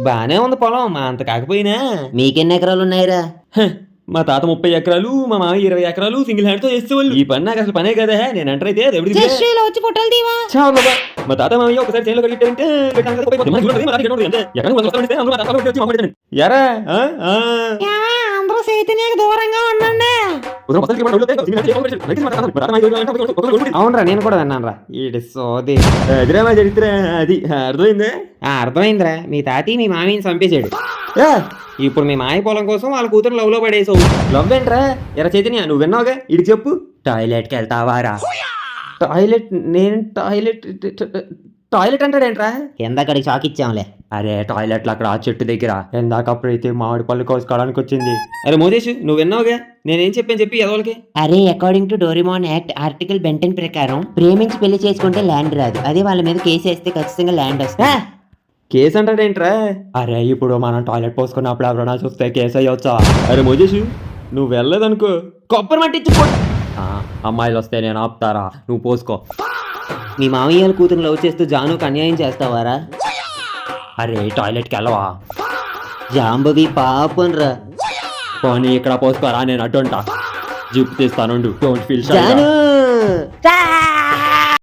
బానే ఉంది పొలం మా అంత కాకపోయినా. మీకెన్ని ఎకరాలు ఉన్నాయిరా? మా తాత 30 ఎకరాలు, మా మామ 20 ఎకరాలు సింగిల్ హ్యాండ్ తో చేసేవాళ్ళు. ఈ పని నాకు అసలు పనే కదా. నేను ఎంటర్ అయితే దేవుడి వచ్చి ఫోటోలు తీవా. మా తాత మామయ్య ఒకసారి చేనులో కడిగిట్టారంటే ఎరా అందరూ చైతన్యకి దూరంగా ఉండండి. అవునరా, నేను కూడా విన్నాను రా. ఈడి సోది ఎదురేమా చరిత్ర అది అర్థమైందే. అర్థమైందిరా, మీ తాతి మీ మామయ్యని చంపేశాడు. ఇప్పుడు మీ మాయ పొలం కోసం వాళ్ళ కూతురు లవ్ లో పడేసావు. లవ్ ఏంట్రా? ఎరా చైతన్య, నువ్వు విన్నావుగా, ఇడి చెప్పు. టాయిలెట్కి వెళ్తావారా? టాయిలెట్? నేను టాయిలెట్ అంటాడేంట్రా? ఎందాకడికి షాక్ ఇచ్చాంలే. అరే టాయిలెట్లు అక్కడ ఆ చెట్టు దగ్గర ఎందాకప్పుడైతే మామిడి పళ్ళు కోసుకోవడానికి వచ్చింది. అరే మోదేశ్, నువ్వు విన్నావుగా, నేనేం చెప్పాను చెప్పి ఎదవలకి. అరే according to Doraemon act article Ben Ten ప్రకారం ప్రేమించి పెళ్లి చేసుకుంటే ల్యాండ్ రాదు. అదే వాళ్ళ మీద కేసు వేస్తే ఖచ్చితంగా ల్యాండ్ వస్తుంది. కేసు అంటాడేంట్రా? అరే ఇప్పుడు మనం టాయిలెట్ పోసుకున్నప్పుడు ఎవరైనా చూస్తే కేసు అయ్యొచ్చా? అరే మోజేష్, నువ్వు వెళ్ళలేదనుకో కొబ్బరి మట్టి అమ్మాయిలు వస్తే నేను ఆపుతారా? నువ్వు పోసుకో. మీ మామయ్య కూతురు లవ్ చేస్తూ జానుకు అన్యాయం చేస్తావారా? అరే టాయిలెట్కి వెళ్ళవా? జాంబవి పాపం రా. పోనీ ఇక్కడ పోసుకోరా, నేను అడ్డుంటా. జిప్ తీస్తాను, డోంట్ ఫీల్. జాను